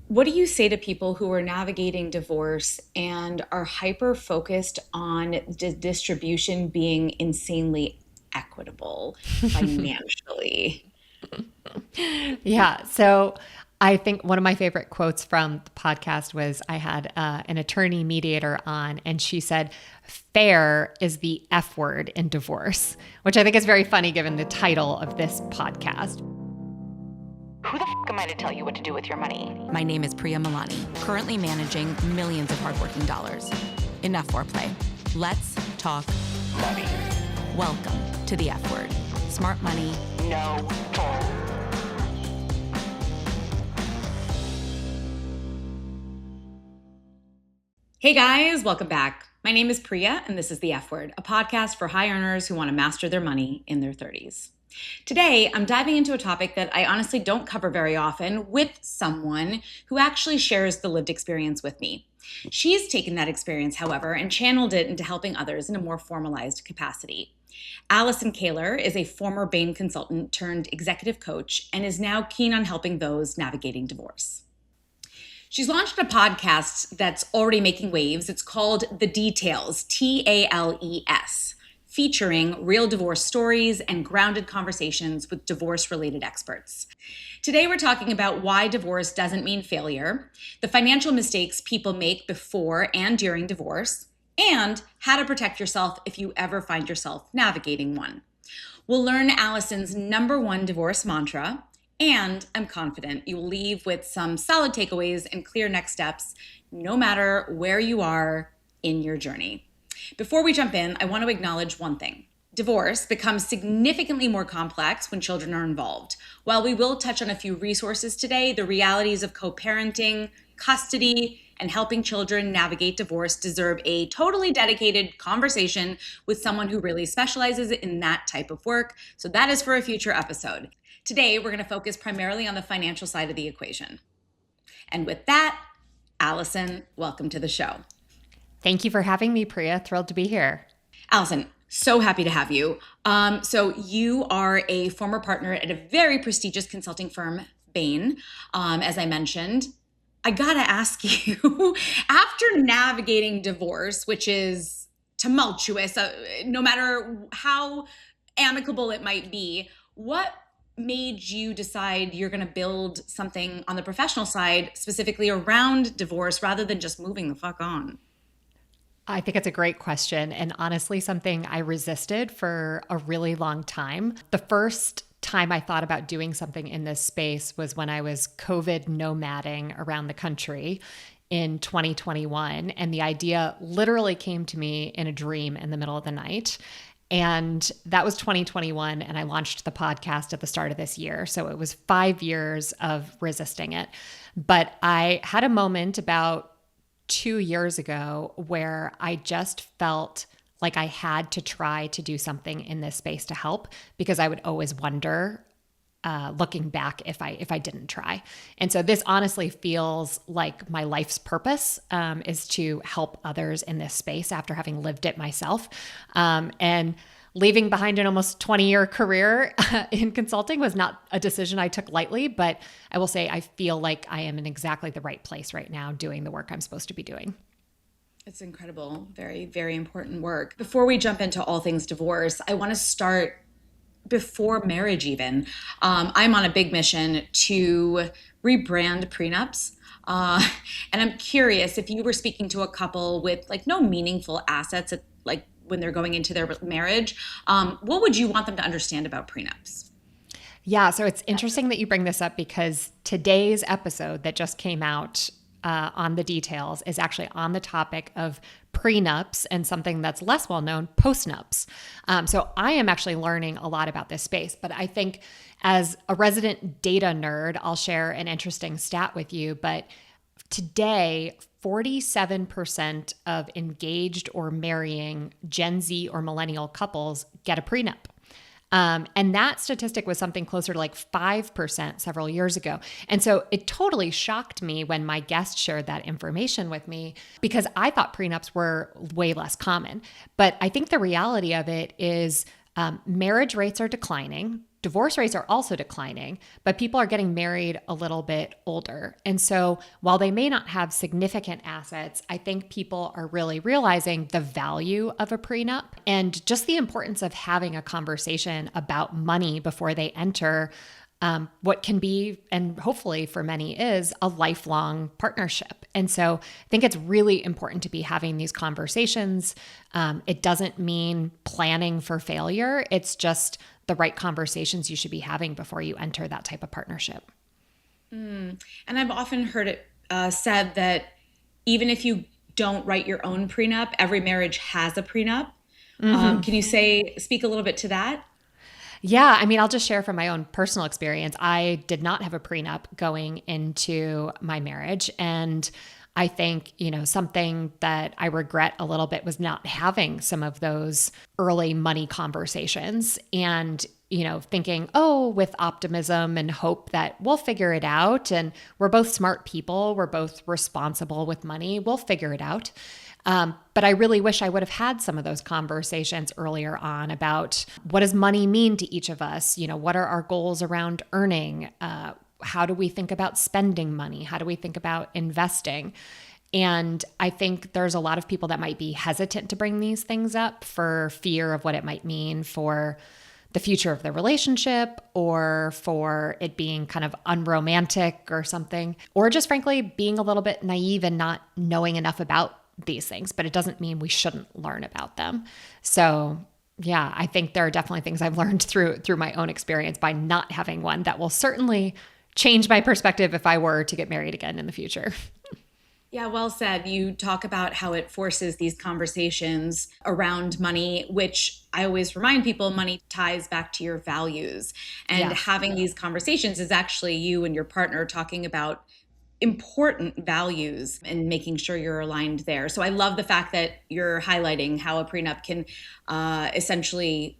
What do you say to people who are navigating divorce and are hyper focused on distribution being insanely equitable financially? Yeah. So I think one of my favorite quotes from the podcast was I had an attorney mediator on, and she said, fair is the F word in divorce, which I think is very funny given the title of this podcast. Who the am I to tell you what to do with your money? My name is Priya, currently managing millions of hardworking dollars. Enough foreplay. Let's talk money. Welcome to the F word. Smart money, no bull. Hey guys, welcome back. My name is Priya, and this is The F Word, a podcast for high earners who want to master their money in their 30s. Today, I'm diving into a topic that I honestly don't cover very often with someone who actually shares the lived experience with me. She's taken that experience, however, and channeled it into helping others in a more formalized capacity. Allison Kahler is a former Bain consultant turned executive coach and is now keen on helping those navigating divorce. She's launched a podcast that's already making waves. It's called The Details, Tales, featuring real divorce stories and grounded conversations with divorce-related experts. Today, we're talking about why divorce doesn't mean failure, the financial mistakes people make before and during divorce, and how to protect yourself if you ever find yourself navigating one. We'll learn Allison's #1 divorce mantra, and I'm confident you will leave with some solid takeaways and clear next steps, no matter where you are in your journey. Before we jump in, I want to acknowledge one thing. Divorce becomes significantly more complex when children are involved. While we will touch on a few resources today, the realities of co-parenting, custody, and helping children navigate divorce deserve a totally dedicated conversation with someone who really specializes in that type of work. So that is for a future episode. Today, we're going to focus primarily on the financial side of the equation. And with that, Allison, welcome to the show. Thank you for having me, Priya. Thrilled to be here. Allison, so happy to have you. So you are a former partner at a very prestigious consulting firm, Bain, as I mentioned. I gotta ask you, after navigating divorce, which is tumultuous, no matter how amicable it might be, what made you decide you're going to build something on the professional side specifically around divorce rather than just moving the fuck on? I think it's a great question, and honestly, something I resisted for a really long time. The first time I thought about doing something in this space was when I was COVID nomading around the country in 2021. And the idea literally came to me in a dream in the middle of the night. And that was 2021. And I launched the podcast at the start of this year. So it was 5 years of resisting it. But I had a moment about 2 years ago where I just felt like I had to try to do something in this space to help, because I would always wonder, looking back, if I didn't try. And so this honestly feels like my life's purpose, is to help others in this space after having lived it myself. And leaving behind an almost 20-year career in consulting was not a decision I took lightly, but I will say I feel like I am in exactly the right place right now doing the work I'm supposed to be doing. It's incredible. Very, very important work. Before we jump into all things divorce, I want to start before marriage even. I'm on a big mission to rebrand prenups. And I'm curious if you were speaking to a couple with like no meaningful assets at, like when they're going into their marriage, what would you want them to understand about prenups? Yeah, so it's interesting that you bring this up, because today's episode that just came out on the details is actually on the topic of prenups and something that's less well known, postnups. So I am actually learning a lot about this space, but I think as a resident data nerd, I'll share an interesting stat with you. But today, 47% of engaged or marrying Gen Z or millennial couples get a prenup. And that statistic was something closer to like 5% several years ago. And so it totally shocked me when my guest shared that information with me, because I thought prenups were way less common. But I think the reality of it is marriage rates are declining. divorce rates are also declining, but people are getting married a little bit older. And so while they may not have significant assets, I think people are really realizing the value of a prenup and just the importance of having a conversation about money before they enter what can be, and hopefully for many is, a lifelong partnership. And so I think it's really important to be having these conversations. It doesn't mean planning for failure. It's just the right conversations you should be having before you enter that type of partnership. And I've often heard it said that even if you don't write your own prenup, every marriage has a prenup. Can you speak a little bit to that? Yeah, I mean, I'll just share from my own personal experience. I did not have a prenup going into my marriage. And I think, something that I regret a little bit was not having some of those early money conversations and, thinking, with optimism and hope that we'll figure it out. And we're both smart people. We're both responsible with money. We'll figure it out. But I really wish I would have had some of those conversations earlier on about what does money mean to each of us? What are our goals around earning? How do we think about spending money? How do we think about investing? And I think there's a lot of people that might be hesitant to bring these things up for fear of what it might mean for the future of the relationship, or for it being kind of unromantic or something, or just frankly being a little bit naive and not knowing enough about these things. But it doesn't mean we shouldn't learn about them. So yeah, I think there are definitely things I've learned through my own experience by not having one that will certainly change my perspective if I were to get married again in the future. Yeah, well said. You talk about how it forces these conversations around money, which I always remind people, money ties back to your values. And having these conversations is actually you and your partner talking about important values and making sure you're aligned there. So I love the fact that you're highlighting how a prenup can essentially,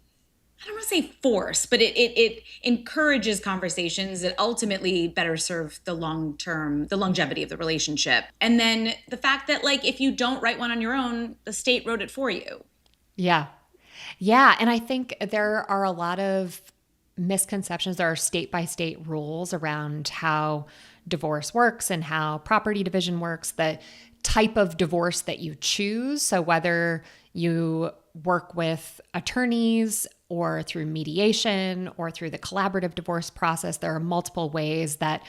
I don't want to say force, but it encourages conversations that ultimately better serve the longevity of the relationship. And then the fact that, like, if you don't write one on your own, the state wrote it for you. Yeah. Yeah. And I think there are a lot of misconceptions. There are state-by-state rules around how divorce works and how property division works, the type of divorce that you choose. So whether you work with attorneys or through mediation or through the collaborative divorce process, there are multiple ways that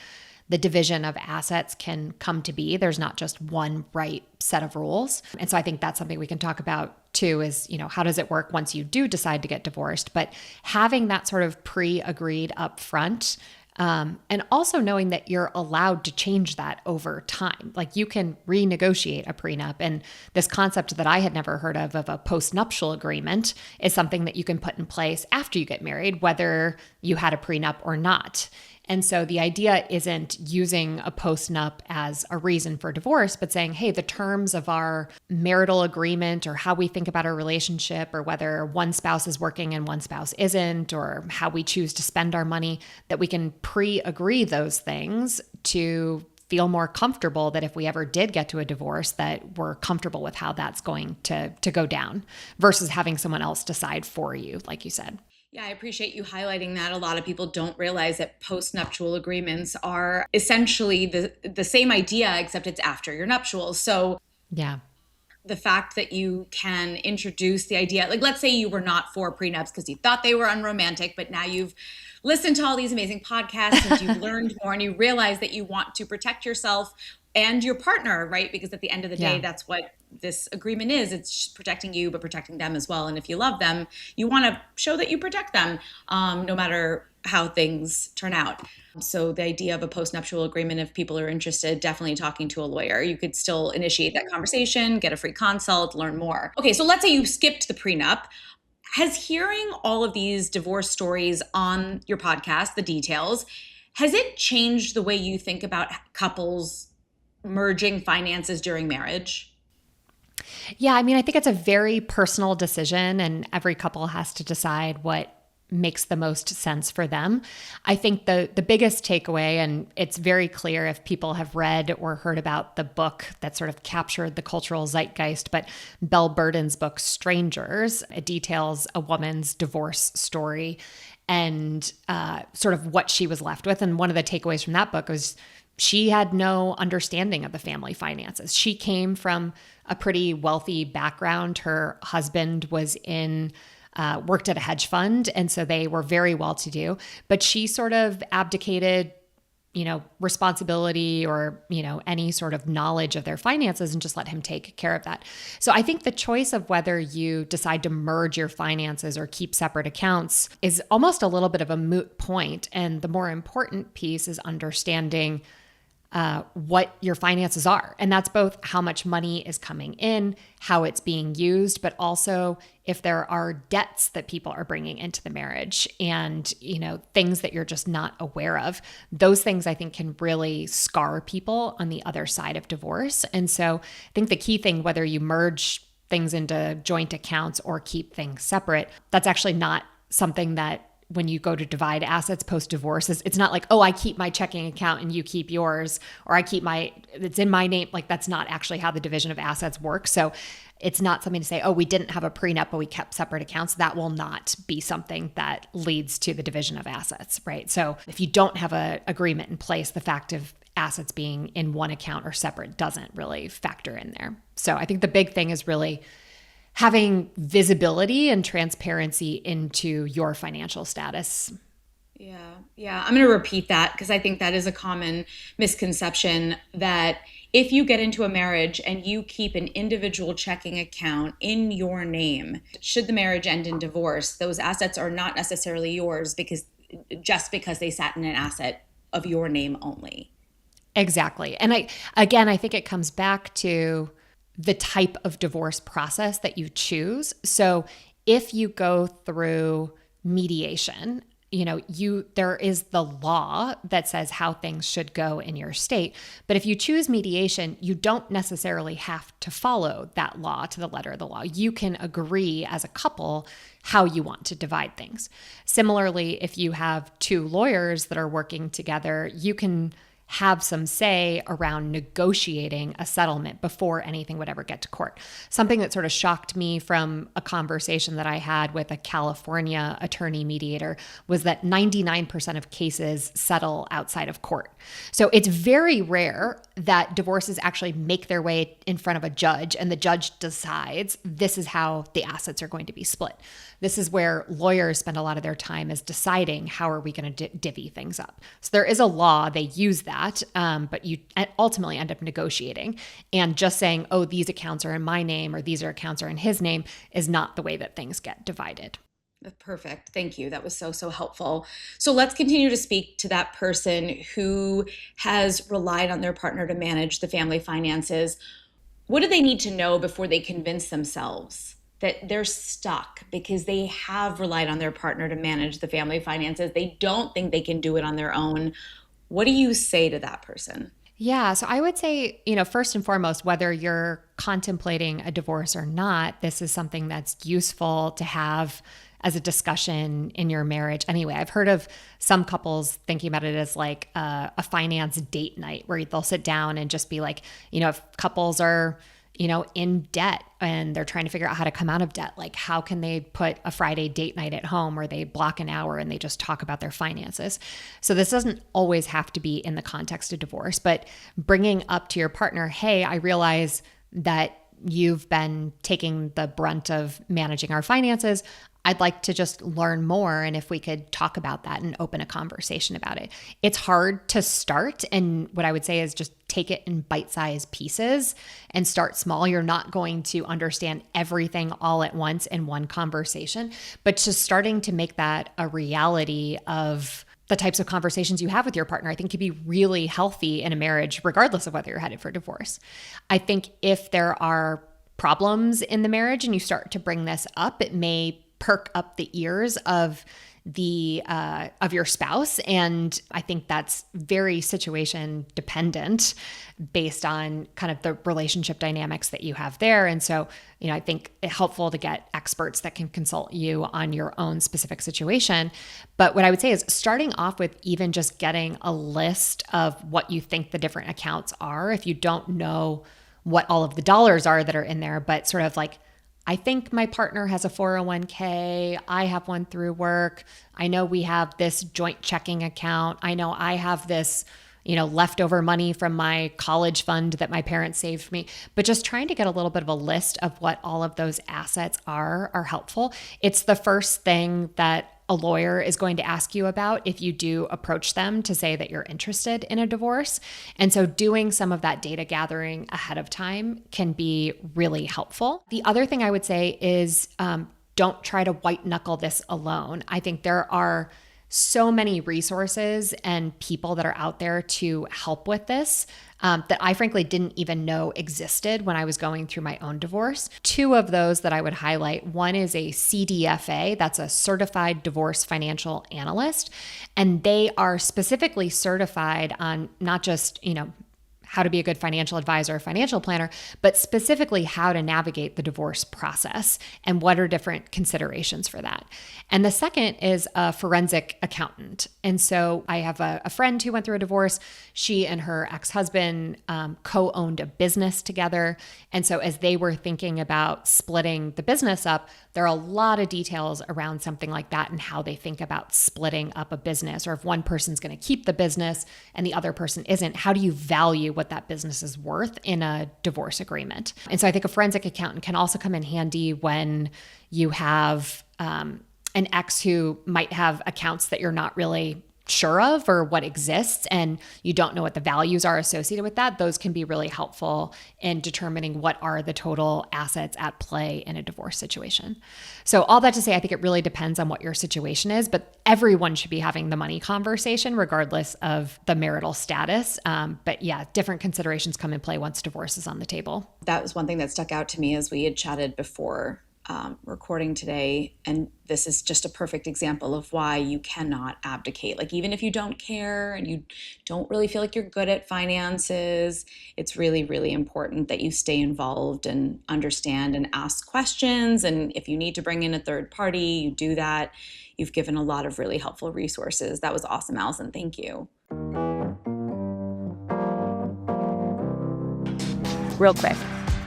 the division of assets can come to be. There's not just one right set of rules. And so I think that's something we can talk about too is, how does it work once you do decide to get divorced? But having that sort of pre-agreed up front, and also knowing that you're allowed to change that over time. Like you can renegotiate a prenup. And this concept that I had never heard of a postnuptial agreement is something that you can put in place after you get married, whether you had a prenup or not. And so the idea isn't using a postnup as a reason for divorce, but saying, hey, the terms of our marital agreement or how we think about our relationship, or whether one spouse is working and one spouse isn't, or how we choose to spend our money, that we can pre-agree those things to feel more comfortable that if we ever did get to a divorce, that we're comfortable with how that's going to go down versus having someone else decide for you, like you said. Yeah, I appreciate you highlighting that. A lot of people don't realize that postnuptial agreements are essentially the same idea, except it's after your nuptials. So yeah, the fact that you can introduce the idea, like let's say you were not for prenups because you thought they were unromantic, but now you've listened to all these amazing podcasts and you've learned more and you realize that you want to protect yourself and your partner, right? Because at the end of the day, that's what this agreement is. It's protecting you, but protecting them as well. And if you love them, you want to show that you protect them, no matter how things turn out. So the idea of a postnuptial agreement, if people are interested, definitely talking to a lawyer. You could still initiate that conversation, get a free consult, learn more. Okay, so let's say you skipped the prenup. Has hearing all of these divorce stories on your podcast, the details, has it changed the way you think about couples merging finances during marriage? Yeah, I mean, I think it's a very personal decision and every couple has to decide what makes the most sense for them. I think the biggest takeaway, and it's very clear if people have read or heard about the book that sort of captured the cultural zeitgeist, but Belle Burden's book, Strangers, it details a woman's divorce story. and sort of what she was left with. And one of the takeaways from that book was she had no understanding of the family finances. She came from a pretty wealthy background. Her husband was worked at a hedge fund, and so they were very well-to-do. But she sort of abdicated, responsibility or, any sort of knowledge of their finances and just let him take care of that. So I think the choice of whether you decide to merge your finances or keep separate accounts is almost a little bit of a moot point. And the more important piece is understanding what your finances are. And that's both how much money is coming in, how it's being used, but also if there are debts that people are bringing into the marriage and, things that you're just not aware of. Those things I think can really scar people on the other side of divorce. And so I think the key thing, whether you merge things into joint accounts or keep things separate, that's actually not something that when you go to divide assets post-divorce, it's not like, oh, I keep my checking account and you keep yours, or it's in my name. Like that's not actually how the division of assets works. So it's not something to say, oh, we didn't have a prenup, but we kept separate accounts. That will not be something that leads to the division of assets, right? So if you don't have an agreement in place, the fact of assets being in one account or separate doesn't really factor in there. So I think the big thing is really having visibility and transparency into your financial status. Yeah. I'm going to repeat that because I think that is a common misconception that if you get into a marriage and you keep an individual checking account in your name, should the marriage end in divorce, those assets are not necessarily yours because they sat in an asset of your name only. Exactly. And I think it comes back to the type of divorce process that you choose. So if you go through mediation, there is the law that says how things should go in your state. But if you choose mediation, you don't necessarily have to follow that law to the letter of the law. You can agree as a couple how you want to divide things. Similarly, if you have two lawyers that are working together, you can have some say around negotiating a settlement before anything would ever get to court. Something that sort of shocked me from a conversation that I had with a California attorney mediator was that 99% of cases settle outside of court. So it's very rare that divorces actually make their way in front of a judge and the judge decides this is how the assets are going to be split. This is where lawyers spend a lot of their time is deciding how are we going to divvy things up. So there is a law, they use that, but you ultimately end up negotiating. And just saying, oh, these accounts are in my name or these accounts are in his name is not the way that things get divided. Perfect. Thank you. That was so helpful. So let's continue to speak to that person who has relied on their partner to manage the family finances. What do they need to know before they convince themselves that they're stuck because they have relied on their partner to manage the family finances? They don't think they can do it on their own. What do you say to that person? Yeah. So I would say, first and foremost, whether you're contemplating a divorce or not, this is something that's useful to have as a discussion in your marriage. Anyway, I've heard of some couples thinking about it as like a finance date night where they'll sit down and just be like, if couples are, in debt and they're trying to figure out how to come out of debt, like how can they put a Friday date night at home where they block an hour and they just talk about their finances. So this doesn't always have to be in the context of divorce, but bringing up to your partner, hey, I realize that you've been taking the brunt of managing our finances. I'd like to just learn more. And if we could talk about that and open a conversation about it. It's hard to start. And what I would say is just take it in bite-sized pieces and start small. You're not going to understand everything all at once in one conversation, but just starting to make that a reality of the types of conversations you have with your partner, I think could be really healthy in a marriage, regardless of whether you're headed for divorce. I think if there are problems in the marriage and you start to bring this up, it may perk up the ears of your spouse. And I think that's very situation dependent based on kind of the relationship dynamics that you have there. And so, I think it's helpful to get experts that can consult you on your own specific situation. But what I would say is starting off with even just getting a list of what you think the different accounts are, if you don't know what all of the dollars are that are in there, but sort of like I think my partner has a 401k. I have one through work. I know we have this joint checking account. I know I have this, leftover money from my college fund that my parents saved for me. But just trying to get a little bit of a list of what all of those assets are helpful. It's the first thing that a lawyer is going to ask you about if you do approach them to say that you're interested in a divorce. And so doing some of that data gathering ahead of time can be really helpful. The other thing I would say is don't try to white knuckle this alone. I think there are so many resources and people that are out there to help with this that I frankly didn't even know existed when I was going through my own divorce. Two of those that I would highlight. One is a CDFA, that's a Certified Divorce Financial Analyst, and they are specifically certified on not just, how to be a good financial advisor or financial planner, but specifically how to navigate the divorce process and what are different considerations for that. And the second is a forensic accountant. And so I have a friend who went through a divorce. She and her ex-husband co-owned a business together. And so as they were thinking about splitting the business up, there are a lot of details around something like that and how they think about splitting up a business, or if one person's going to keep the business and the other person isn't, how do you value what that business is worth in a divorce agreement? And so I think a forensic accountant can also come in handy when you have an ex who might have accounts that you're not really sure of or what exists, and you don't know what the values are associated with that. Those can be really helpful in determining what are the total assets at play in a divorce situation. So all that to say, I think it really depends on what your situation is, but everyone should be having the money conversation regardless of the marital status. But yeah, different considerations come in play once divorce is on the table. That was one thing that stuck out to me as we had chatted before recording today. And this is just a perfect example of why you cannot abdicate. Like, even if you don't care and you don't really feel like you're good at finances, it's really, really important that you stay involved and understand and ask questions. And if you need to bring in a third party, you do that. You've given a lot of really helpful resources. That was awesome, Allison. Thank you. Real quick,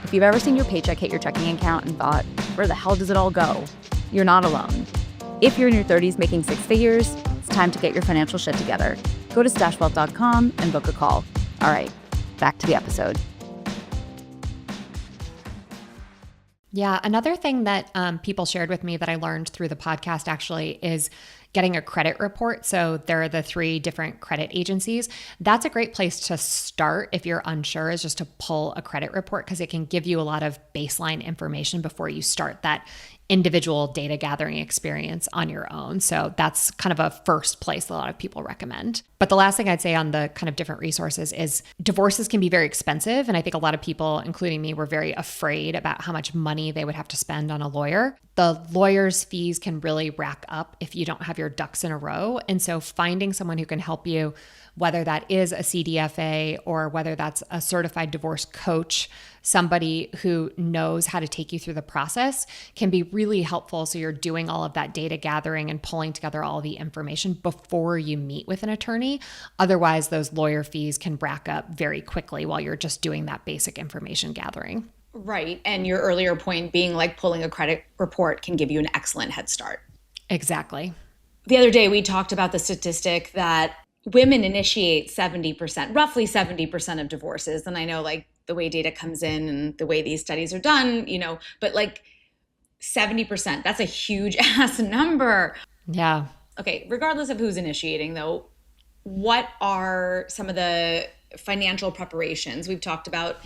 if you've ever seen your paycheck hit your checking account and thought, where the hell does it all go? You're not alone. If you're in your 30s making six figures, it's time to get your financial shit together. Go to stashwealth.com and book a call. All right, back to the episode. Yeah, another thing that people shared with me that I learned through the podcast actually is getting a credit report. So there are the 3 different credit agencies. That's a great place to start if you're unsure, is just to pull a credit report, because it can give you a lot of baseline information before you start that individual data gathering experience on your own. So that's kind of a first place a lot of people recommend. But the last thing I'd say on the kind of different resources is divorces can be very expensive. And I think a lot of people, including me, were very afraid about how much money they would have to spend on a lawyer. The lawyer's fees can really rack up if you don't have your ducks in a row. And so finding someone who can help you, whether that is a CDFA or whether that's a certified divorce coach, somebody who knows how to take you through the process, can be really helpful. So you're doing all of that data gathering and pulling together all the information before you meet with an attorney. Otherwise, those lawyer fees can rack up very quickly while you're just doing that basic information gathering. Right. And your earlier point being like pulling a credit report can give you an excellent head start. Exactly. The other day, we talked about the statistic that women initiate 70%, roughly 70% of divorces. And I know like the way data comes in and the way these studies are done, but like 70%, that's a huge ass number. Yeah. Okay. Regardless of who's initiating though, what are some of the financial preparations? We've talked about,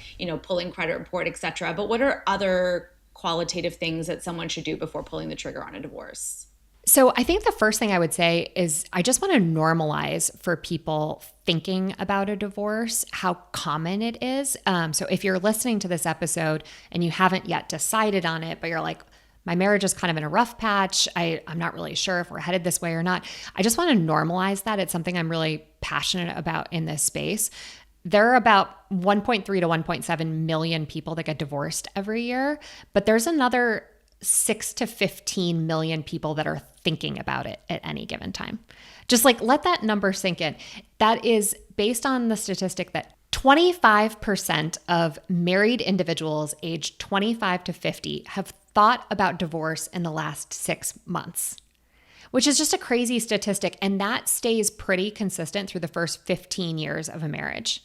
pulling credit report, et cetera, but what are other qualitative things that someone should do before pulling the trigger on a divorce? So I think the first thing I would say is I just want to normalize for people thinking about a divorce how common it is. So if you're listening to this episode and you haven't yet decided on it, but you're like, my marriage is kind of in a rough patch, I'm not really sure if we're headed this way or not, I just want to normalize that. It's something I'm really passionate about in this space. There are about 1.3 to 1.7 million people that get divorced every year, but there's another 6 to 15 million people that are thinking about it at any given time. Just like let that number sink in. That is based on the statistic that 25% of married individuals aged 25 to 50 have thought about divorce in the last 6 months, which is just a crazy statistic. And that stays pretty consistent through the first 15 years of a marriage.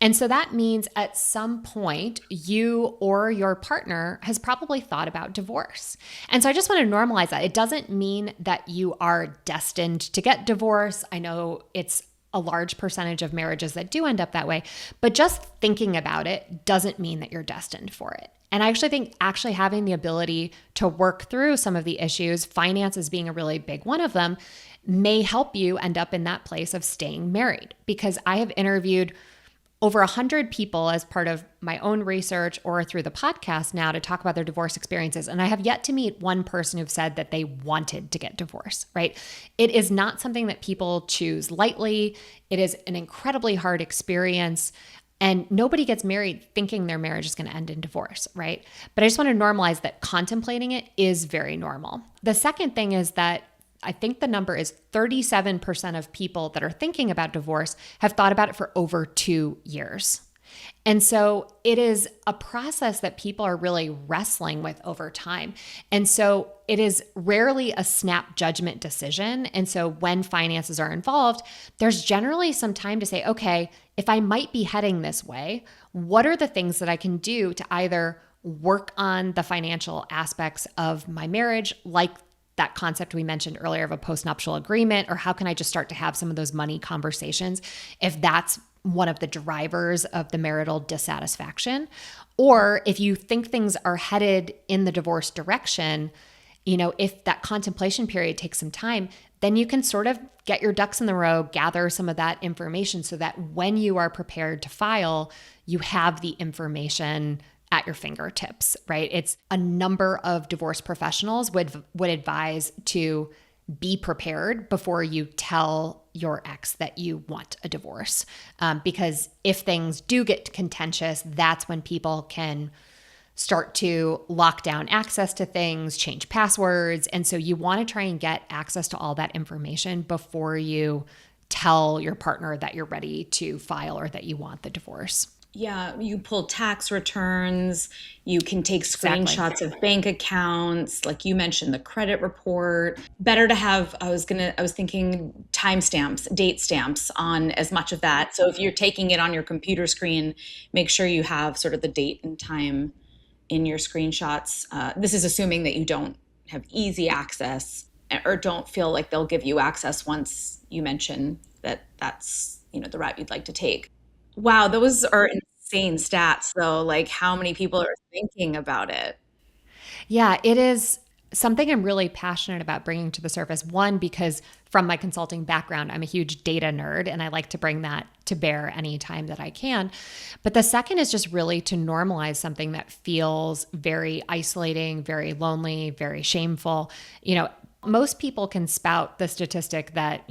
And so that means at some point, you or your partner has probably thought about divorce. And so I just want to normalize that. It doesn't mean that you are destined to get divorced. I know it's a large percentage of marriages that do end up that way, but just thinking about it doesn't mean that you're destined for it. And I actually think having the ability to work through some of the issues, finances being a really big one of them, may help you end up in that place of staying married. Because I have interviewed over 100 people as part of my own research or through the podcast now to talk about their divorce experiences. And I have yet to meet one person who've said that they wanted to get divorced, right? It is not something that people choose lightly. It is an incredibly hard experience. And nobody gets married thinking their marriage is going to end in divorce, right? But I just want to normalize that contemplating it is very normal. The second thing is that I think the number is 37% of people that are thinking about divorce have thought about it for over 2 years. And so it is a process that people are really wrestling with over time. And so it is rarely a snap judgment decision. And so when finances are involved, there's generally some time to say, okay, if I might be heading this way, what are the things that I can do to either work on the financial aspects of my marriage, like that concept we mentioned earlier of a postnuptial agreement, or how can I just start to have some of those money conversations if that's one of the drivers of the marital dissatisfaction? Or if you think things are headed in the divorce direction, if that contemplation period takes some time, then you can sort of get your ducks in the row, gather some of that information so that when you are prepared to file, you have the information at your fingertips, right? It's a number of divorce professionals would advise to be prepared before you tell your ex that you want a divorce. Because if things do get contentious, that's when people can start to lock down access to things, change passwords. And so you want to try and get access to all that information before you tell your partner that you're ready to file or that you want the divorce. Yeah, you pull tax returns, you can take screenshots of bank accounts, like you mentioned, the credit report. Better to have, I was thinking timestamps, date stamps on as much of that. So if you're taking it on your computer screen, make sure you have sort of the date and time in your screenshots. This is assuming that you don't have easy access or don't feel like they'll give you access once you mention that that's, the route you'd like to take. Wow, those are insane stats, though, like how many people are thinking about it. Yeah, it is something I'm really passionate about bringing to the surface. One, because from my consulting background, I'm a huge data nerd and I like to bring that to bear anytime that I can. But the second is just really to normalize something that feels very isolating, very lonely, very shameful. Most people can spout the statistic that,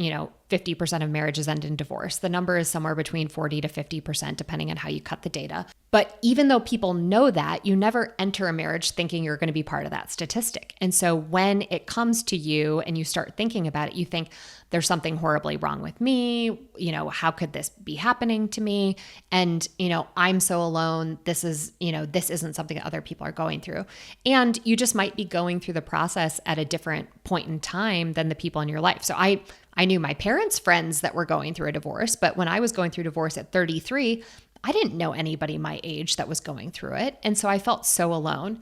50% of marriages end in divorce. The number is somewhere between 40 to 50%, depending on how you cut the data. But even though people know that, you never enter a marriage thinking you're going to be part of that statistic. And so when it comes to you and you start thinking about it, you think there's something horribly wrong with me. How could this be happening to me? And, I'm so alone. This isn't something that other people are going through. And you just might be going through the process at a different point in time than the people in your life. So I knew my parents' friends that were going through a divorce, but when I was going through divorce at 33, I didn't know anybody my age that was going through it. And so I felt so alone.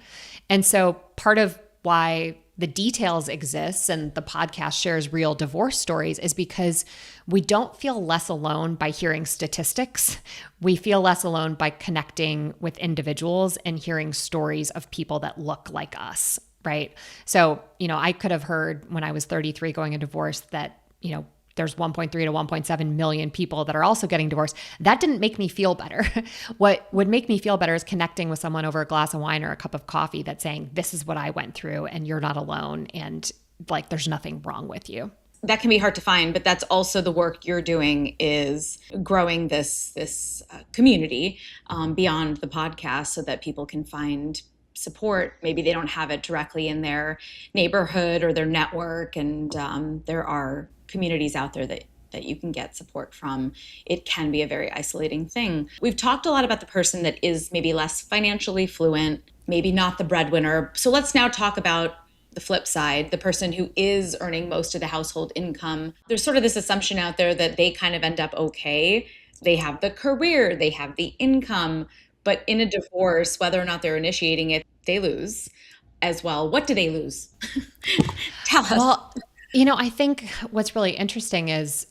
And so part of why the details exists and the podcast shares real divorce stories is because we don't feel less alone by hearing statistics. We feel less alone by connecting with individuals and hearing stories of people that look like us, right? So, I could have heard when I was 33 going a divorce that there's 1.3 to 1.7 million people that are also getting divorced. That didn't make me feel better. What would make me feel better is connecting with someone over a glass of wine or a cup of coffee that's saying, this is what I went through and you're not alone and like there's nothing wrong with you. That can be hard to find, but that's also the work you're doing is growing this community beyond the podcast so that people can find support. Maybe they don't have it directly in their neighborhood or their network. And there are communities out there that that you can get support from, it can be a very isolating thing. We've talked a lot about the person that is maybe less financially fluent, maybe not the breadwinner. So let's now talk about the flip side, the person who is earning most of the household income. There's sort of this assumption out there that they kind of end up okay. They have the career, they have the income, but in a divorce, whether or not they're initiating it, they lose as well. What do they lose? Tell us. Well, I think what's really interesting is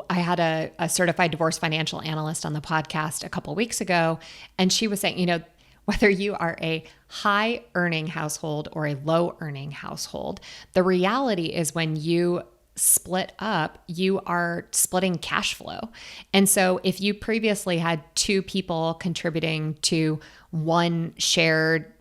I had a certified divorce financial analyst on the podcast a couple of weeks ago, and she was saying, whether you are a high earning household or a low earning household, the reality is when you split up, you are splitting cash flow. And so if you previously had two people contributing to one shared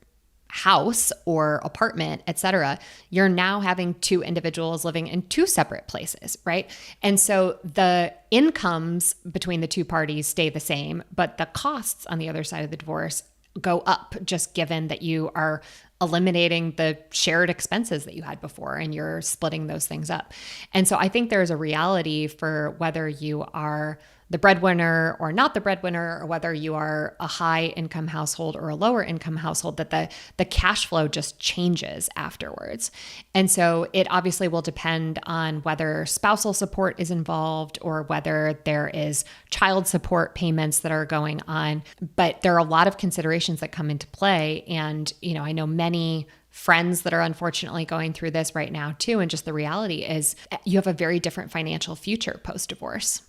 house or apartment, et cetera, you're now having two individuals living in two separate places, right? And so the incomes between the two parties stay the same, but the costs on the other side of the divorce go up, just given that you are eliminating the shared expenses that you had before and you're splitting those things up. And so I think there's a reality for whether you are the breadwinner or not the breadwinner, or whether you are a high income household or a lower income household, that the cash flow just changes afterwards. And so it obviously will depend on whether spousal support is involved or whether there is child support payments that are going on. But there are a lot of considerations that come into play. And, I know many friends that are unfortunately going through this right now too. And just the reality is you have a very different financial future post-divorce.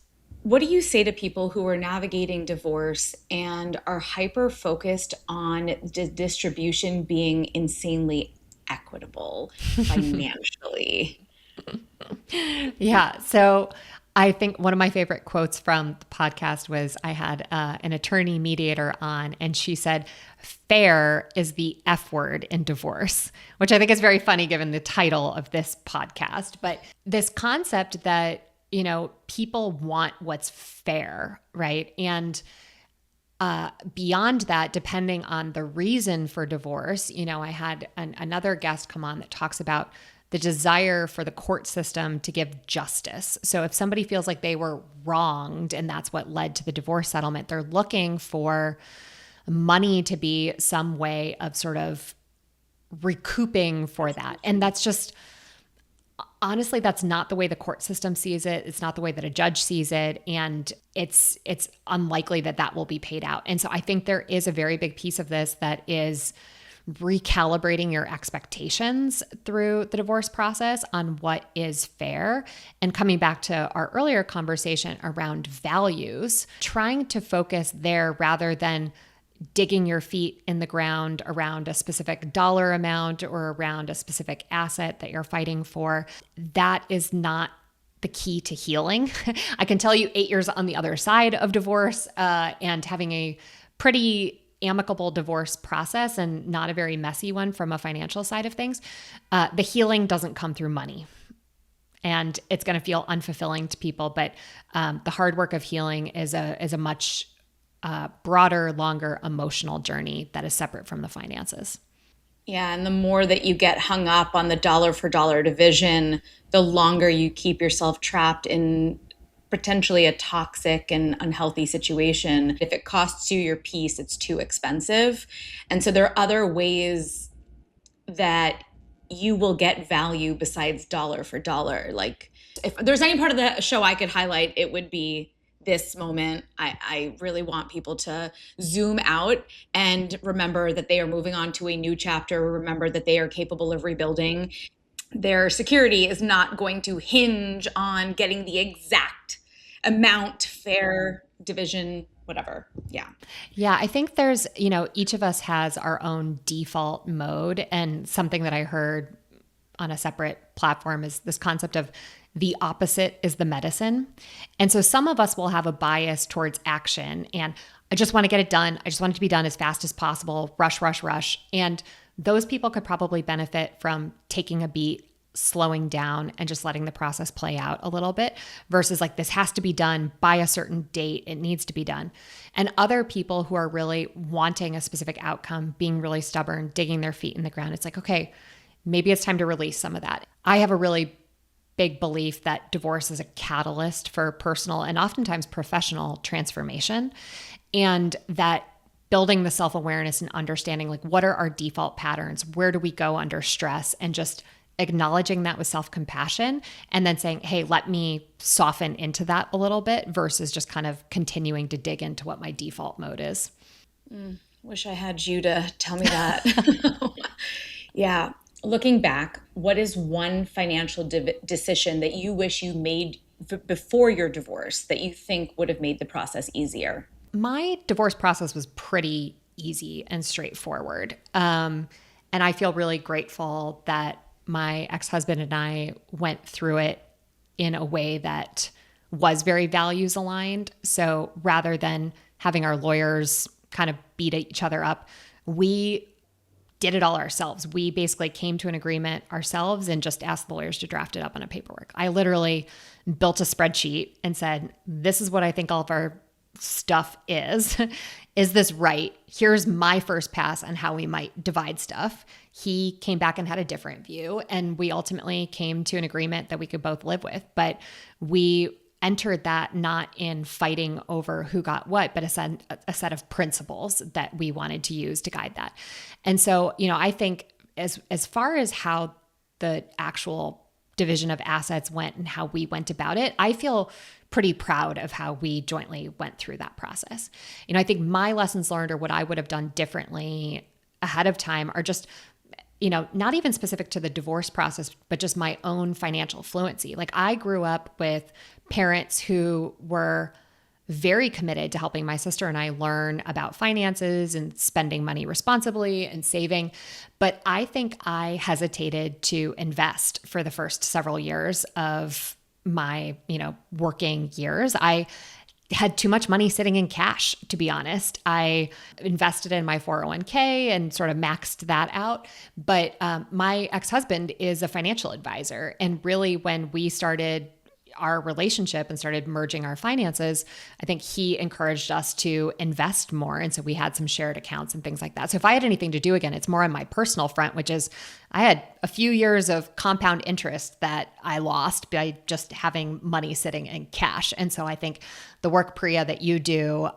What do you say to people who are navigating divorce and are hyper-focused on the distribution being insanely equitable financially? Yeah. So I think one of my favorite quotes from the podcast was I had an attorney mediator on, and she said, "Fair is the F word in divorce," which I think is very funny given the title of this podcast. But this concept that people want what's fair, right? And beyond that, depending on the reason for divorce, I had another guest come on that talks about the desire for the court system to give justice. So if somebody feels like they were wronged and that's what led to the divorce settlement, they're looking for money to be some way of sort of recouping for that. And that's just... honestly, that's not the way the court system sees it. It's not the way that a judge sees it. And it's unlikely that that will be paid out. And so I think there is a very big piece of this that is recalibrating your expectations through the divorce process on what is fair. And coming back to our earlier conversation around values, trying to focus there rather than digging your feet in the ground around a specific dollar amount or around a specific asset that you're fighting for. That is not the key to healing. I can tell you 8 years on the other side of divorce and having a pretty amicable divorce process and not a very messy one from a financial side of things. The healing doesn't come through money. And it's going to feel unfulfilling to people, but the hard work of healing is a much broader, longer emotional journey that is separate from the finances. Yeah, and the more that you get hung up on the dollar for dollar division, the longer you keep yourself trapped in potentially a toxic and unhealthy situation. If it costs you your peace, it's too expensive. And so there are other ways that you will get value besides dollar for dollar. Like if there's any part of the show I could highlight, it would be this moment. I really want people to zoom out and remember that they are moving on to a new chapter. Remember that they are capable of rebuilding. Their security is not going to hinge on getting the exact amount, fair division, whatever. Yeah. Yeah. I think there's, each of us has our own default mode. And something that I heard on a separate platform is this concept of the opposite is the medicine. And so some of us will have a bias towards action and I just want to get it done. I just want it to be done as fast as possible. Rush, rush, rush. And those people could probably benefit from taking a beat, slowing down and just letting the process play out a little bit versus like this has to be done by a certain date. It needs to be done. And other people who are really wanting a specific outcome, being really stubborn, digging their feet in the ground. It's like, okay, maybe it's time to release some of that. I have a really big belief that divorce is a catalyst for personal and oftentimes professional transformation, and that building the self-awareness and understanding, like, what are our default patterns? Where do we go under stress? And just acknowledging that with self-compassion and then saying, hey, let me soften into that a little bit versus just kind of continuing to dig into what my default mode is. Wish I had you to tell me that. Yeah. Looking back, what is one financial decision that you wish you made before your divorce that you think would have made the process easier? My divorce process was pretty easy and straightforward. And I feel really grateful that my ex-husband and I went through it in a way that was very values aligned. So rather than having our lawyers kind of beat each other up, we did it all ourselves. We basically came to an agreement ourselves and just asked the lawyers to draft it up on a paperwork. I literally built a spreadsheet and said, this is what I think all of our stuff is. Is this right? Here's my first pass on how we might divide stuff. He came back and had a different view, and we ultimately came to an agreement that we could both live with. But we entered that not in fighting over who got what, but a set of principles that we wanted to use to guide that. And so, I think as far as how the actual division of assets went and how we went about it, I feel pretty proud of how we jointly went through that process. I think my lessons learned or what I would have done differently ahead of time are just, not even specific to the divorce process, but just my own financial fluency. Like, I grew up with parents who were very committed to helping my sister and I learn about finances and spending money responsibly and saving. But I think I hesitated to invest for the first several years of my, working years. I had too much money sitting in cash, to be honest. I invested in my 401k and sort of maxed that out. But my ex-husband is a financial advisor. And really, when we started our relationship and started merging our finances, I think he encouraged us to invest more. And so we had some shared accounts and things like that. So if I had anything to do again, it's more on my personal front, which is I had a few years of compound interest that I lost by just having money sitting in cash. And so I think the work, Priya, that you do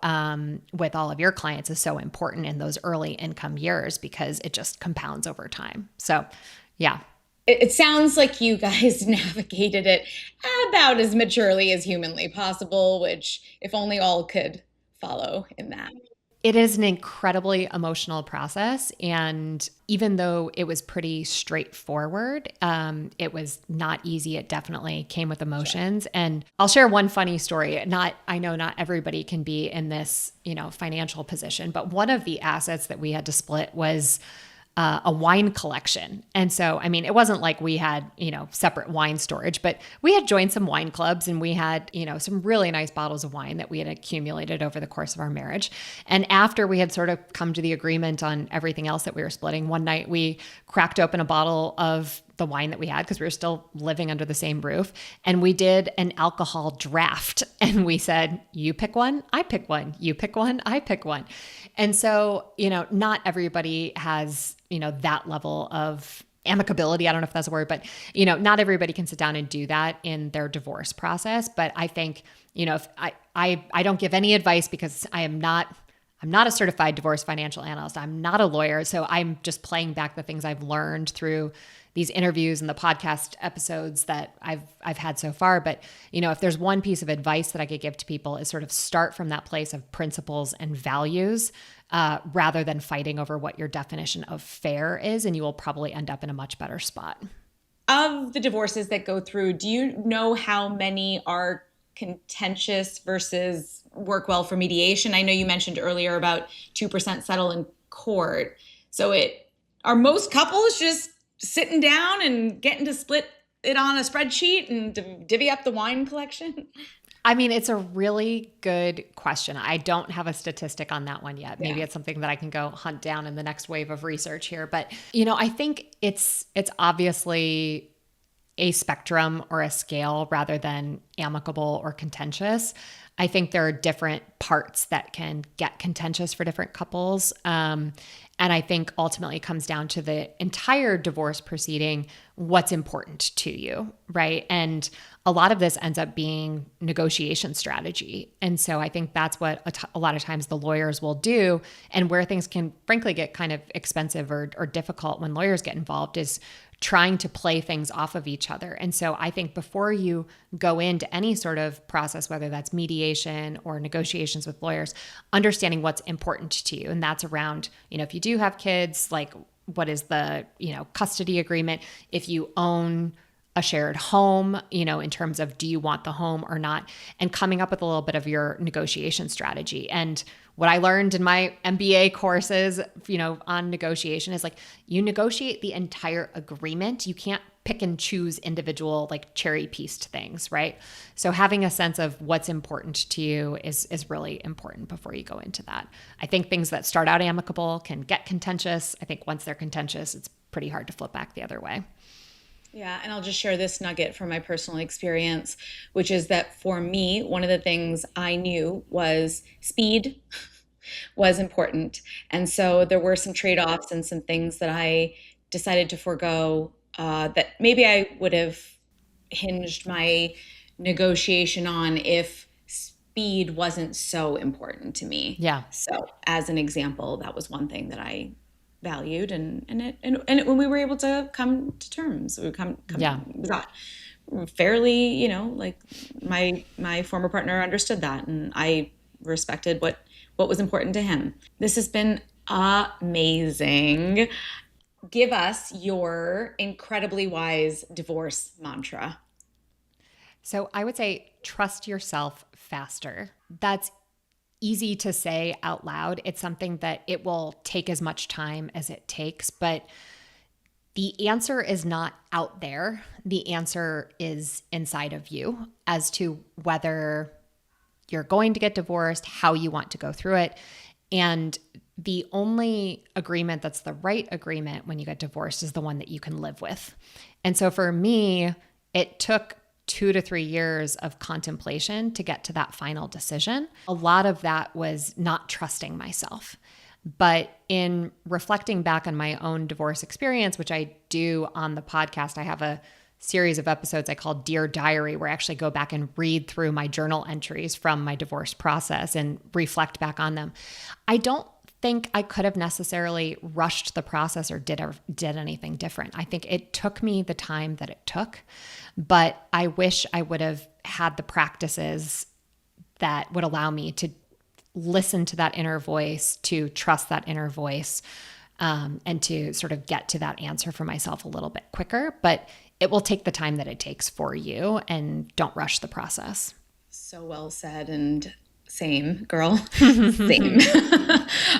with all of your clients is so important in those early income years because it just compounds over time. So yeah. It sounds like you guys navigated it about as maturely as humanly possible, which if only all could follow in that. It is an incredibly emotional process. And even though it was pretty straightforward, it was not easy. It definitely came with emotions. Sure. And I'll share one funny story. I know not everybody can be in this, financial position, but one of the assets that we had to split was a wine collection. And so, it wasn't like we had, separate wine storage, but we had joined some wine clubs and we had, some really nice bottles of wine that we had accumulated over the course of our marriage. And after we had sort of come to the agreement on everything else that we were splitting, one night we cracked open a bottle of the wine that we had because we were still living under the same roof. And we did an alcohol draft and we said, you pick one, I pick one, you pick one, I pick one. And so, not everybody has, that level of amicability. I don't know if that's a word, but, not everybody can sit down and do that in their divorce process. But I think, if I don't give any advice because I'm not a certified divorce financial analyst. I'm not a lawyer. So I'm just playing back the things I've learned through these interviews and the podcast episodes that I've had so far. But, if there's one piece of advice that I could give to people is sort of start from that place of principles and values rather than fighting over what your definition of fair is. And you will probably end up in a much better spot. Of the divorces that go through, do you know how many are contentious versus work well for mediation? I know you mentioned earlier about 2% settle in court. So are most couples just sitting down and getting to split it on a spreadsheet and divvy up the wine collection? It's a really good question. I don't have a statistic on that one yet. Maybe it's something that I can go hunt down in the next wave of research here. But, I think it's obviously a spectrum or a scale rather than amicable or contentious. I think there are different parts that can get contentious for different couples. And I think ultimately it comes down to the entire divorce proceeding, what's important to you, right? And a lot of this ends up being negotiation strategy. And so I think that's what a lot of times the lawyers will do, and where things can frankly get kind of expensive or difficult when lawyers get involved is trying to play things off of each other. And so I think before you go into any sort of process, whether that's mediation or negotiations with lawyers, understanding what's important to you. And that's around, if you do have kids, like what is the, custody agreement? If you own a shared home, in terms of do you want the home or not, and coming up with a little bit of your negotiation strategy. And what I learned in my MBA courses, on negotiation is like you negotiate the entire agreement. You can't pick and choose individual like cherry pieced things, right? So having a sense of what's important to you is really important before you go into that. I think things that start out amicable can get contentious. I think once they're contentious, it's pretty hard to flip back the other way. Yeah, and I'll just share this nugget from my personal experience, which is that for me, one of the things I knew was speed was important. And so there were some trade-offs and some things that I decided to forego that maybe I would have hinged my negotiation on if speed wasn't so important to me. Yeah. So as an example, that was one thing that I valued, and when we were able to come to terms, we come fairly, like my former partner understood that, and I respected what was important to him. This has been amazing. Give us your incredibly wise divorce mantra. So I would say trust yourself faster. That's easy to say out loud. It's something that it will take as much time as it takes, but the answer is not out there. The answer is inside of you as to whether you're going to get divorced, how you want to go through it. And the only agreement that's the right agreement when you get divorced is the one that you can live with. And so for me, it took 2 to 3 years of contemplation to get to that final decision. A lot of that was not trusting myself. But in reflecting back on my own divorce experience, which I do on the podcast, I have a series of episodes I call Dear Diary, where I actually go back and read through my journal entries from my divorce process and reflect back on them. I don't think I could have necessarily rushed the process or did anything different. I think it took me the time that it took, but I wish I would have had the practices that would allow me to listen to that inner voice, to trust that inner voice, and to sort of get to that answer for myself a little bit quicker. But it will take the time that it takes for you, and don't rush the process. So well said. And same, girl. Same.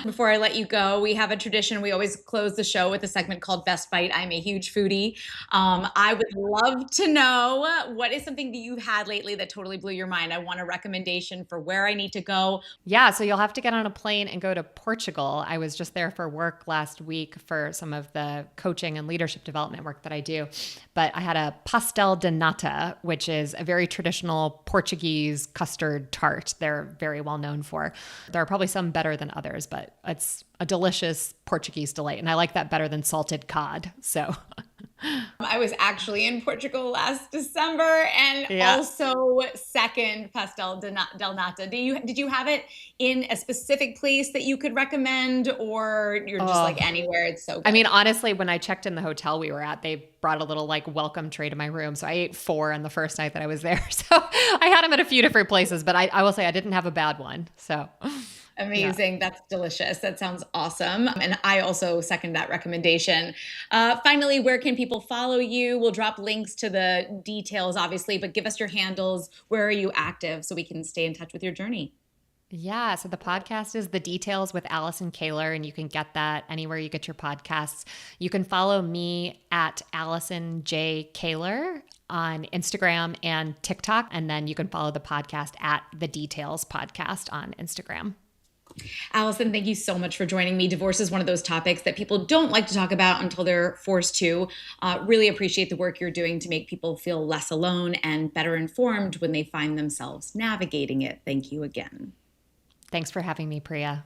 Before I let you go, we have a tradition. We always close the show with a segment called Best Bite. I'm a huge foodie. I would love to know, what is something that you've had lately that totally blew your mind? I want a recommendation for where I need to go. Yeah, so you'll have to get on a plane and go to Portugal. I was just there for work last week for some of the coaching and leadership development work that I do. But I had a pastel de nata, which is a very traditional Portuguese custard tart. They're very well known for. There are probably some better than others, but it's a delicious Portuguese delight. And I like that better than salted cod. So I was actually in Portugal last December and also second pastel del nata. Did you have it in a specific place that you could recommend, or you're just like anywhere? It's so good. I mean, honestly, when I checked in the hotel we were at, they brought a little like welcome tray to my room. So I ate 4 on the first night that I was there. So I had them at a few different places, but I will say I didn't have a bad one. So amazing. Yeah. That's delicious. That sounds awesome. And I also second that recommendation. Finally, where can people follow you? We'll drop links to the details, obviously, but give us your handles. Where are you active so we can stay in touch with your journey? Yeah. So the podcast is The Details with Allison Kahler, and you can get that anywhere you get your podcasts. You can follow me at Allison J. Kahler on Instagram and TikTok. And then you can follow the podcast at The Details Podcast on Instagram. Allison, thank you so much for joining me. Divorce is one of those topics that people don't like to talk about until they're forced to. Really appreciate the work you're doing to make people feel less alone and better informed when they find themselves navigating it. Thank you again. Thanks for having me, Priya.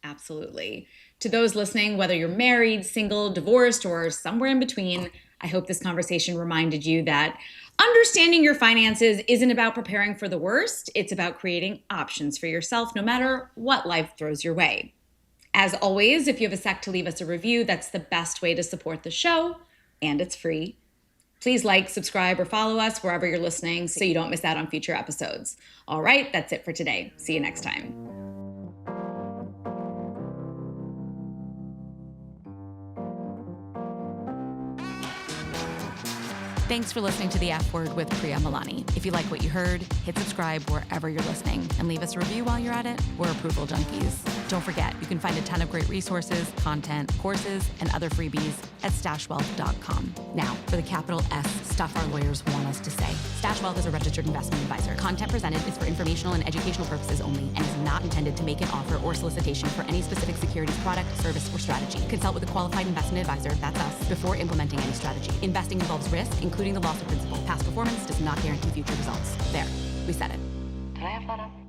Absolutely. To those listening, whether you're married, single, divorced, or somewhere in between, I hope this conversation reminded you that understanding your finances isn't about preparing for the worst. It's about creating options for yourself, no matter what life throws your way. As always, if you have a sec to leave us a review, that's the best way to support the show, and it's free. Please like, subscribe, or follow us wherever you're listening so you don't miss out on future episodes. All right, that's it for today. See you next time. Thanks for listening to The F Word with Priya Malani. If you like what you heard, hit subscribe wherever you're listening and leave us a review while you're at it. We're approval junkies. Don't forget, you can find a ton of great resources, content, courses, and other freebies at stashwealth.com. Now, for the capital S stuff our lawyers want us to say. Stash Wealth is a registered investment advisor. Content presented is for informational and educational purposes only and is not intended to make an offer or solicitation for any specific securities, product, service, or strategy. Consult with a qualified investment advisor, that's us, before implementing any strategy. Investing involves risk, including the loss of principal. Past performance does not guarantee future results. There, we said it. Did I have that up?